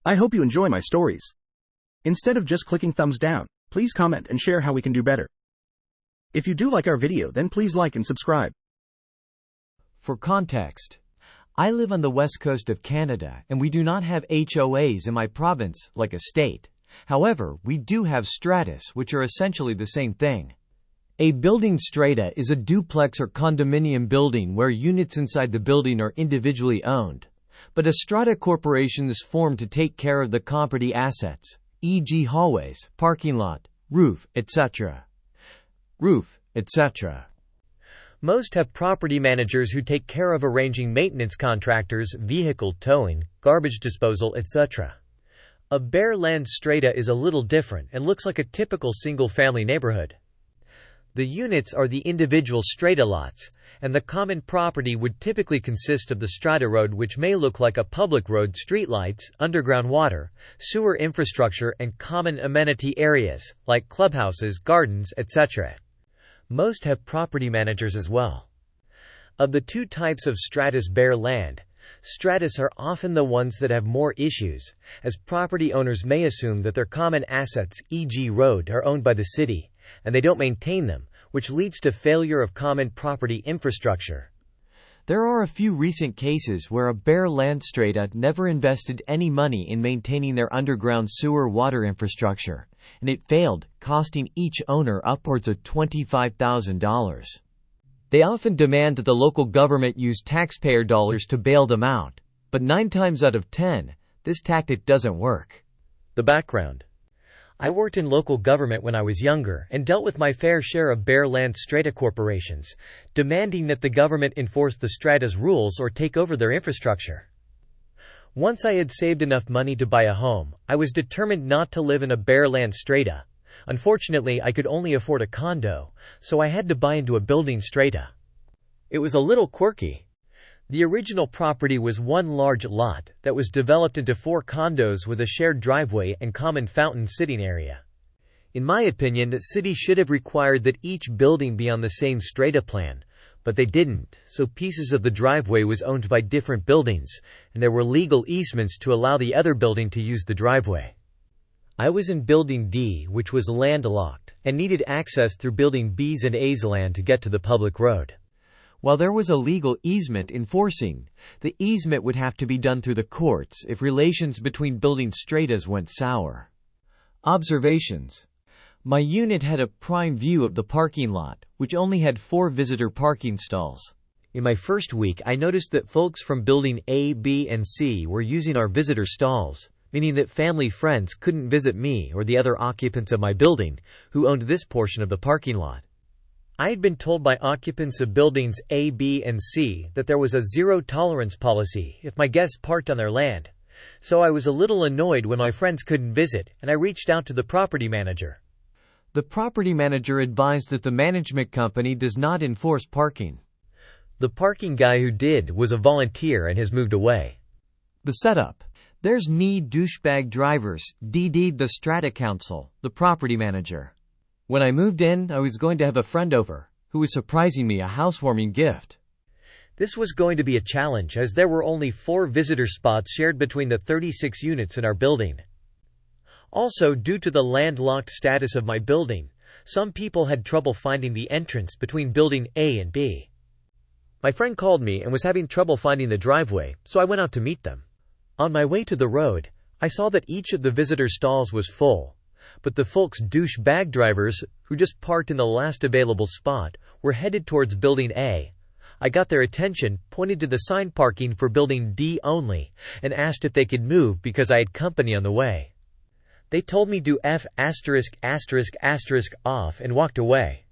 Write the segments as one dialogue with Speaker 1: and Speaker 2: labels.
Speaker 1: I hope you enjoy my stories. Instead of just clicking thumbs down, please comment and share how we can do better. If you do like our video, then please like and subscribe.
Speaker 2: For context, I live on the west coast of Canada and we do not have HOAs in my province like a state. However, we do have stratas, which are essentially the same thing. A building strata is a duplex or condominium building where units inside the building are individually owned. But a strata corporation is formed to take care of the property assets, e.g. hallways, parking lot, roof, etc.
Speaker 3: Most have property managers who take care of arranging maintenance contractors, vehicle towing, garbage disposal, etc. A bare land strata is a little different and looks like a typical single-family neighborhood. The units are the individual strata lots, and the common property would typically consist of the strata road, which may look like a public road, streetlights, underground water, sewer infrastructure, and common amenity areas, like clubhouses, gardens, etc. Most have property managers as well. Of the two types of stratas, bare land, stratas are often the ones that have more issues, as property owners may assume that their common assets, e.g. road, are owned by the city, and they don't maintain them, which leads to failure of common property infrastructure.
Speaker 2: There are a few recent cases where a bare land strata never invested any money in maintaining their underground sewer water infrastructure, and it failed, costing each owner upwards of $25,000. They often demand that the local government use taxpayer dollars to bail them out, but 9 times out of 10, this tactic doesn't work.
Speaker 3: The background. I worked in local government when I was younger and dealt with my fair share of bare land strata corporations, demanding that the government enforce the strata's rules or take over their infrastructure. Once I had saved enough money to buy a home, I was determined not to live in a bare land strata. Unfortunately, I could only afford a condo, so I had to buy into a building strata. It was a little quirky. The original property was one large lot that was developed into 4 condos with a shared driveway and common fountain sitting area. In my opinion, the city should have required that each building be on the same strata plan, but they didn't, so pieces of the driveway was owned by different buildings, and there were legal easements to allow the other building to use the driveway. I was in Building D, which was landlocked, and needed access through Building B's and A's land to get to the public road.
Speaker 2: While there was a legal easement enforcing, the easement would have to be done through the courts if relations between building stratas went sour. Observations. My unit had a prime view of the parking lot, which only had 4 visitor parking stalls.
Speaker 3: In my first week, I noticed that folks from Building A, B, and C were using our visitor stalls, meaning that family friends couldn't visit me or the other occupants of my building, who owned this portion of the parking lot. I had been told by occupants of buildings A, B, and C that there was a zero-tolerance policy if my guests parked on their land, so I was a little annoyed when my friends couldn't visit, and I reached out to the property manager.
Speaker 2: The property manager advised that the management company does not enforce parking.
Speaker 3: The parking guy who did was a volunteer and has moved away.
Speaker 2: The setup. There's me douchebag drivers, DD'd the strata council, the property manager. When I moved in, I was going to have a friend over, who was surprising me a housewarming gift.
Speaker 3: This was going to be a challenge as there were only 4 visitor spots shared between the 36 units in our building. Also, due to the landlocked status of my building, some people had trouble finding the entrance between Building A and B. My friend called me and was having trouble finding the driveway, so I went out to meet them. On my way to the road, I saw that each of the visitor stalls was full, but the folks douchebag drivers, who just parked in the last available spot, were headed towards Building A. I got their attention, pointed to the sign parking for Building D only, and asked if they could move because I had company on the way. They told me to F*** off and walked away.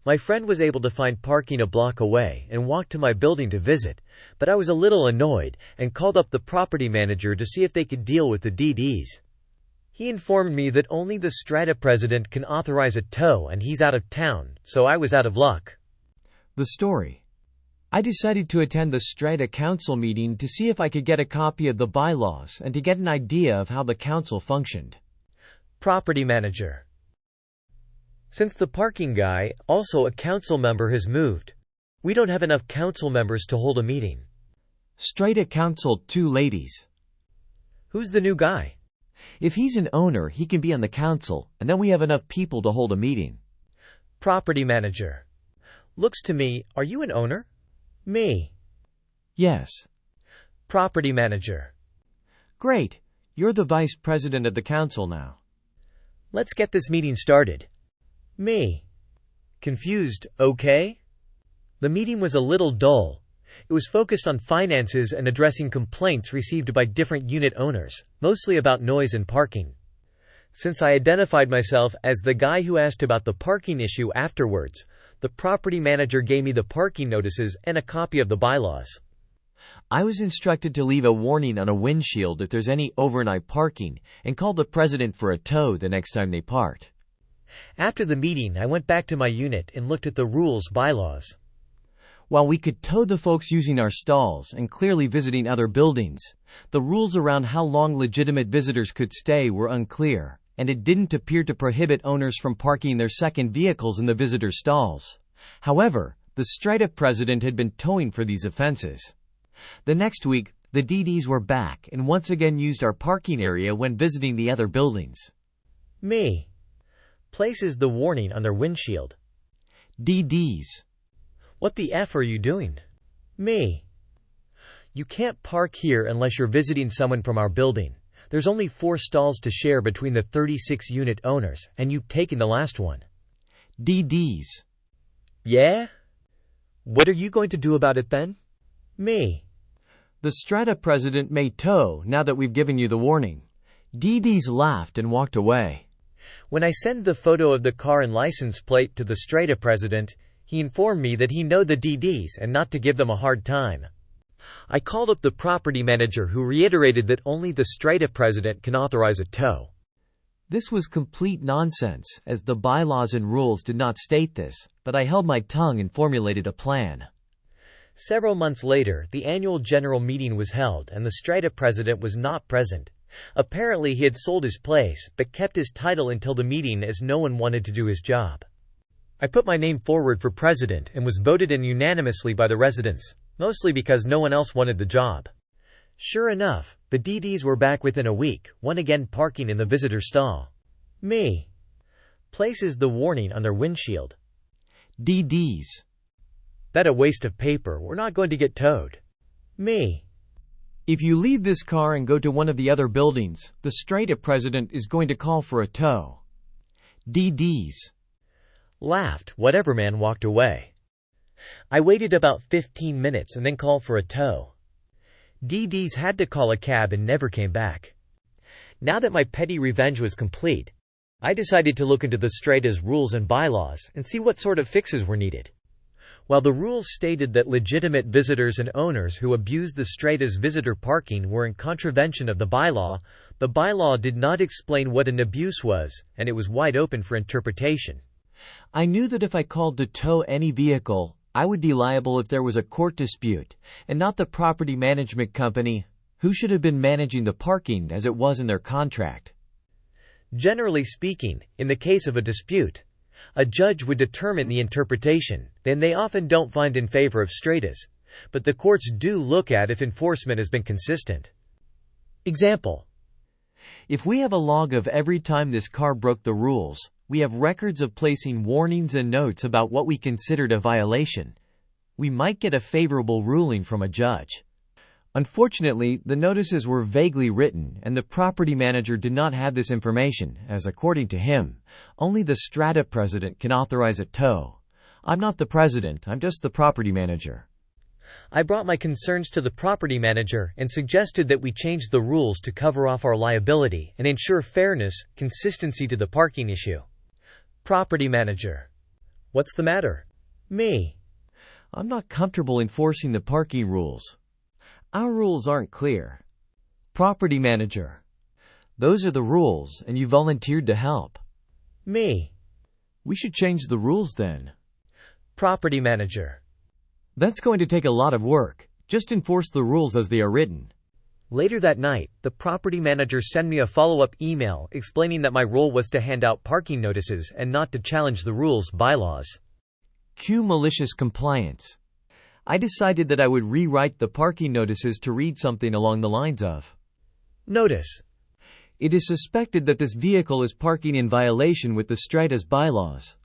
Speaker 3: My friend was able to find parking a block away and walked to my building to visit, but I was a little annoyed and called up the property manager to see if they could deal with the DDs. He informed me that only the strata president can authorize a tow and he's out of town, so I was out of luck.
Speaker 2: The story. I decided to attend the strata council meeting to see if I could get a copy of the bylaws and to get an idea of how the council functioned.
Speaker 3: Property manager. Since the parking guy, also a council member, has moved, we don't have enough council members to hold a meeting.
Speaker 2: Strata council, 2 ladies.
Speaker 3: Who's the new guy?
Speaker 2: If he's an owner, he can be on the council, and then we have enough people to hold a meeting.
Speaker 3: Property manager. Looks to me, are you an owner? Me.
Speaker 2: Yes.
Speaker 3: Property manager.
Speaker 2: Great. You're the vice president of the council now.
Speaker 3: Let's get this meeting started. Me. Confused, okay? The meeting was a little dull. It was focused on finances and addressing complaints received by different unit owners, mostly about noise and parking. Since I identified myself as the guy who asked about the parking issue afterwards, the property manager gave me the parking notices and a copy of the bylaws.
Speaker 2: I was instructed to leave a warning on a windshield if there's any overnight parking and call the president for a tow the next time they part.
Speaker 3: After the meeting, I went back to my unit and looked at the rules bylaws.
Speaker 2: While we could tow the folks using our stalls and clearly visiting other buildings, the rules around how long legitimate visitors could stay were unclear, and it didn't appear to prohibit owners from parking their second vehicles in the visitor stalls. However, the Strata president had been towing for these offenses. The next week, the DDs were back and once again used our parking area when visiting the other buildings.
Speaker 3: Me. Places the warning on their windshield.
Speaker 2: DDs.
Speaker 3: What the F are you doing? Me. You can't park here unless you're visiting someone from our building. There's only 4 stalls to share between the 36 unit owners, and you've taken the last one.
Speaker 2: DDs.
Speaker 3: Yeah? What are you going to do about it then? Me.
Speaker 2: The Strata president may tow now that we've given you the warning. DDs laughed and walked away.
Speaker 3: When I sent the photo of the car and license plate to the Strata president, he informed me that he knew the DDs and not to give them a hard time. I called up the property manager who reiterated that only the Strata president can authorize a tow.
Speaker 2: This was complete nonsense, as the bylaws and rules did not state this, but I held my tongue and formulated a plan.
Speaker 3: Several months later, the annual general meeting was held and the Strata president was not present. Apparently he had sold his place, but kept his title until the meeting as no one wanted to do his job. I put my name forward for president and was voted in unanimously by the residents, mostly because no one else wanted the job. Sure enough, the DDs were back within a week, one again parking in the visitor stall. Me. Places the warning on their windshield.
Speaker 2: DDs.
Speaker 3: That a waste of paper, we're not going to get towed. Me.
Speaker 2: If you leave this car and go to one of the other buildings, the Strata president is going to call for a tow. DDs.
Speaker 3: Laughed, whatever man walked away. I waited about 15 minutes and then called for a tow. DDs had to call a cab and never came back. Now that my petty revenge was complete, I decided to look into the Stratas rules and bylaws and see what sort of fixes were needed. While the rules stated that legitimate visitors and owners who abused the Stratas visitor parking were in contravention of the bylaw did not explain what an abuse was, and it was wide open for interpretation.
Speaker 2: I knew that if I called to tow any vehicle, I would be liable if there was a court dispute, and not the property management company, who should have been managing the parking as it was in their contract.
Speaker 3: Generally speaking, in the case of a dispute, a judge would determine the interpretation, and they often don't find in favor of Stratas, but the courts do look at if enforcement has been consistent. Example.
Speaker 2: If we have a log of every time this car broke the rules, we have records of placing warnings and notes about what we considered a violation, we might get a favorable ruling from a judge. Unfortunately, the notices were vaguely written, and the property manager did not have this information, as according to him, only the Strata president can authorize a tow. I'm not the president, I'm just the property manager.
Speaker 3: I brought my concerns to the property manager and suggested that we change the rules to cover off our liability and ensure fairness, consistency to the parking issue. Property manager. What's the matter? Me.
Speaker 2: I'm not comfortable enforcing the parking rules. Our rules aren't clear. Property manager. Those are the rules, and you volunteered to help.
Speaker 3: Me.
Speaker 2: We should change the rules then.
Speaker 3: Property manager.
Speaker 2: That's going to take a lot of work. Just enforce the rules as they are written.
Speaker 3: Later that night, the property manager sent me a follow-up email explaining that my role was to hand out parking notices and not to challenge the rules bylaws.
Speaker 2: Cue malicious compliance. I decided that I would rewrite the parking notices to read something along the lines of,
Speaker 3: Notice.
Speaker 2: It is suspected that this vehicle is parking in violation with the Stratas bylaws.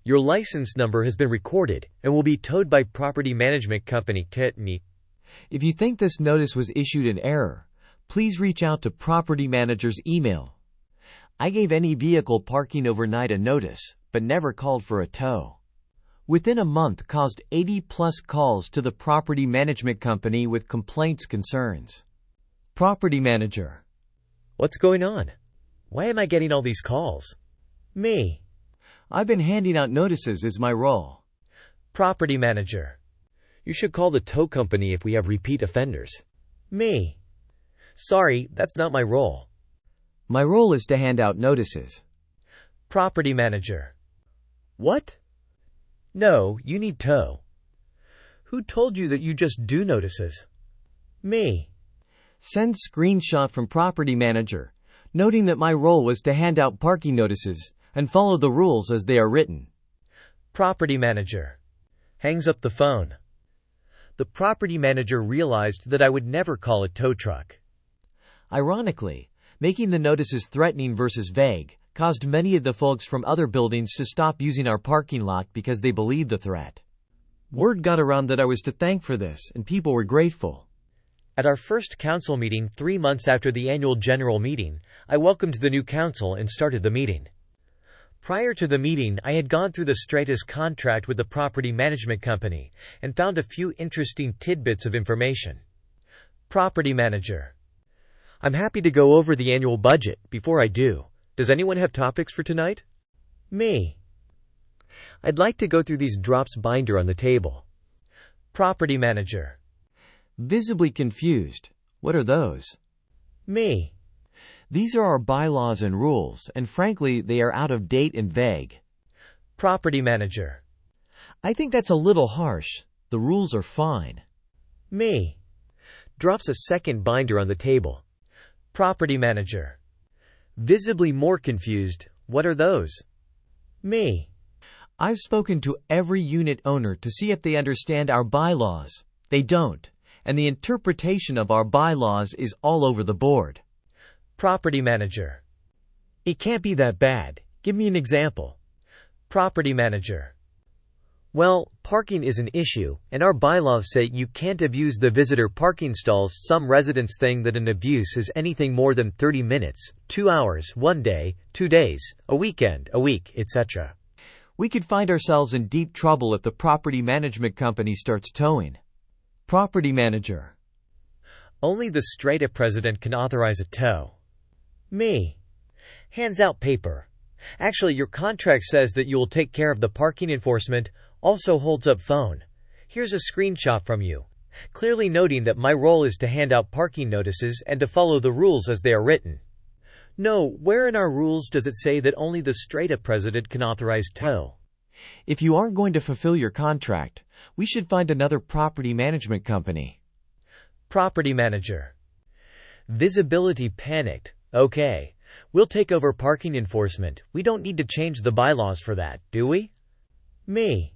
Speaker 3: Your license number has been recorded and will be towed by property management company KITME.
Speaker 2: If you think this notice was issued in error, please reach out to property manager's email. I gave any vehicle parking overnight a notice, but never called for a tow. Within a month caused 80+ calls to the property management company with complaints concerns. Property manager.
Speaker 3: What's going on? Why am I getting all these calls? Me.
Speaker 2: I've been handing out notices as my role.
Speaker 3: Property manager. You should call the tow company if we have repeat offenders. Me. Sorry, that's not my role.
Speaker 2: My role is to hand out notices.
Speaker 3: Property manager. What? No, you need tow. Who told you that you just do notices? Me.
Speaker 2: Send screenshot from property manager, noting that my role was to hand out parking notices and follow the rules as they are written.
Speaker 3: Property manager. Hangs up the phone. The property manager realized that I would never call a tow truck.
Speaker 2: Ironically, making the notices threatening versus vague caused many of the folks from other buildings to stop using our parking lot because they believed the threat. Word got around that I was to thank for this, and people were grateful.
Speaker 3: At our first council meeting 3 months after the annual general meeting, I welcomed the new council and started the meeting. Prior to the meeting, I had gone through the Stratas contract with the property management company and found a few interesting tidbits of information. Property manager. I'm happy to go over the annual budget. Before I do, does anyone have topics for tonight? Me. I'd like to go through these drops binder on the table. Property manager.
Speaker 2: Visibly confused. What are those?
Speaker 3: Me.
Speaker 2: These are our bylaws and rules, and frankly, they are out of date and vague.
Speaker 3: Property manager.
Speaker 2: I think that's a little harsh. The rules are fine.
Speaker 3: Me. Drops a second binder on the table. Property manager. Visibly more confused. What are those? Me.
Speaker 2: I've spoken to every unit owner to see if they understand our bylaws. They don't, and the interpretation of our bylaws is all over the board.
Speaker 3: Property manager. It can't be that bad. Give me an example. Property manager. Well, parking is an issue, and our bylaws say you can't abuse the visitor parking stalls. Some residents think that an abuse is anything more than 30 minutes, 2 hours, 1 day, 2 days, a weekend, a week, etc.
Speaker 2: We could find ourselves in deep trouble if the property management company starts towing. Property manager.
Speaker 3: Only the Strata president can authorize a tow. Me. Hands out paper. Actually, your contract says that you will take care of the parking enforcement. Also holds up phone. Here's a screenshot from you, clearly noting that my role is to hand out parking notices and to follow the rules as they are written. No, where in our rules does it say that only the Strata president can authorize tow?
Speaker 2: If you aren't going to fulfill your contract, we should find another property management company.
Speaker 3: Property manager. Visibility panicked. Okay. We'll take over parking enforcement. We don't need to change the bylaws for that, do we? Me.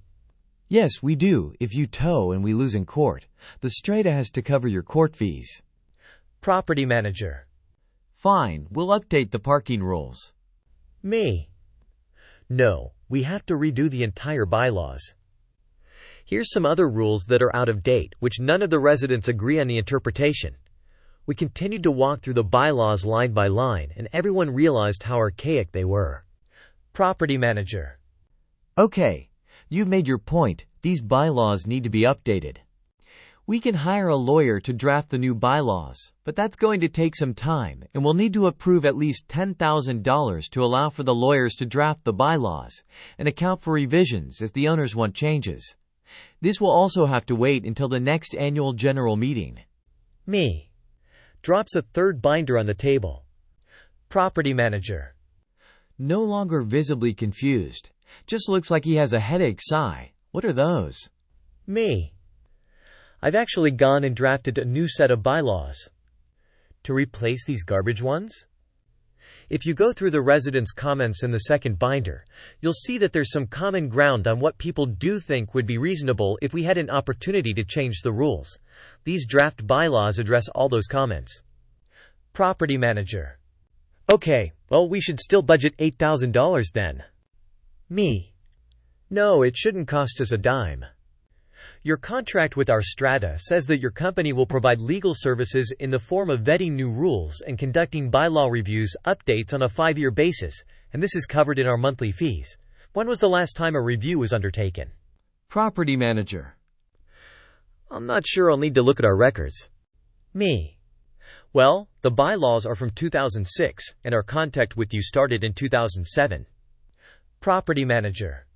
Speaker 2: Yes, we do. If you tow and we lose in court, the Strata has to cover your court fees.
Speaker 3: Property manager.
Speaker 2: Fine, we'll update the parking rules.
Speaker 3: Me. No, we have to redo the entire bylaws. Here's some other rules that are out of date, which none of the residents agree on the interpretation. We continued to walk through the bylaws line by line, and everyone realized how archaic they were. Property manager.
Speaker 2: Okay, you've made your point. These bylaws need to be updated. We can hire a lawyer to draft the new bylaws, but that's going to take some time, and we'll need to approve at least $10,000 to allow for the lawyers to draft the bylaws and account for revisions as the owners want changes. This will also have to wait until the next annual general meeting.
Speaker 3: Me. Drops a third binder on the table. Property manager.
Speaker 2: No longer visibly confused. Just looks like he has a headache sigh. What are those?
Speaker 3: Me. I've actually gone and drafted a new set of bylaws. To replace these garbage ones? If you go through the residents' comments in the second binder, you'll see that there's some common ground on what people do think would be reasonable if we had an opportunity to change the rules. These draft bylaws address all those comments. Property manager. Okay, well, we should still budget $8,000 then. Me. No, it shouldn't cost us a dime. Your contract with our strata says that your company will provide legal services in the form of vetting new rules and conducting bylaw reviews updates on a 5-year basis, and this is covered in our monthly fees. When was the last time a review was undertaken?
Speaker 2: Property manager.
Speaker 3: I'm not sure. I'll need to look at our records. Me. Well, the bylaws are from 2006, and our contact with you started in 2007. Property manager.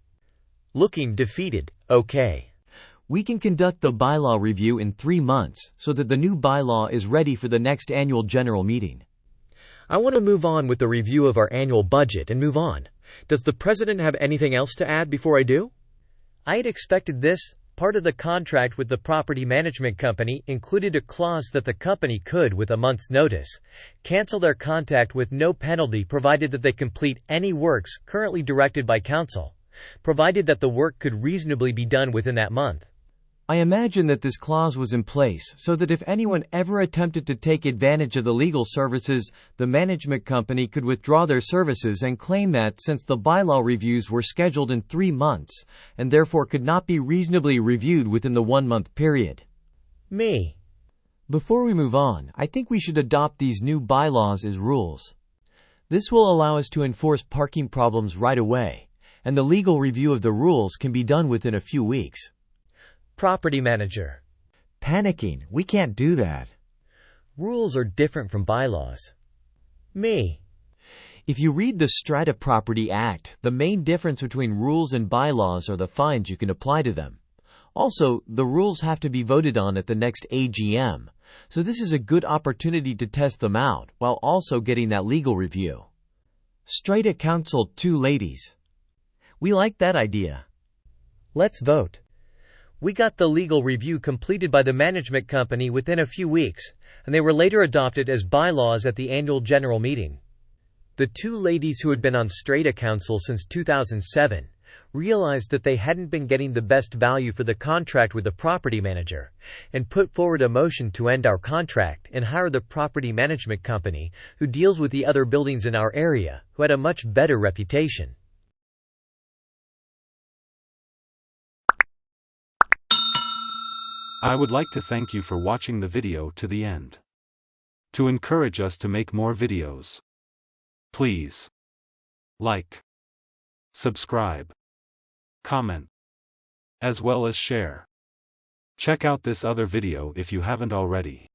Speaker 3: Looking defeated. Okay.
Speaker 2: We can conduct the bylaw review in 3 months so that the new bylaw is ready for the next annual general meeting.
Speaker 3: I want to move on with the review of our annual budget and move on. Does the president have anything else to add before I do? I had expected this. Part of the contract with the property management company included a clause that the company could, with a month's notice, cancel their contract with no penalty provided that they complete any works currently directed by council, provided that the work could reasonably be done within that month.
Speaker 2: I imagine that this clause was in place so that if anyone ever attempted to take advantage of the legal services, the management company could withdraw their services and claim that since the bylaw reviews were scheduled in 3 months and therefore could not be reasonably reviewed within the 1-month period.
Speaker 3: Me.
Speaker 2: Before we move on, I think we should adopt these new bylaws as rules. This will allow us to enforce parking problems right away, and the legal review of the rules can be done within a few weeks.
Speaker 3: Property manager.
Speaker 2: Panicking. We can't do that.
Speaker 3: Rules are different from bylaws. Me.
Speaker 2: If you read the Strata Property Act, the main difference between rules and bylaws are the fines you can apply to them. Also, the rules have to be voted on at the next AGM, so this is a good opportunity to test them out while also getting that legal review. Strata counseled 2 ladies. We like that idea.
Speaker 3: Let's vote. We got the legal review completed by the management company within a few weeks, and they were later adopted as bylaws at the annual general meeting. The 2 ladies who had been on Strata Council since 2007 realized that they hadn't been getting the best value for the contract with the property manager, and put forward a motion to end our contract and hire the property management company who deals with the other buildings in our area, who had a much better reputation.
Speaker 4: I would like to thank you for watching the video to the end. To encourage us to make more videos, please like, subscribe, comment, as well as share. Check out this other video if you haven't already.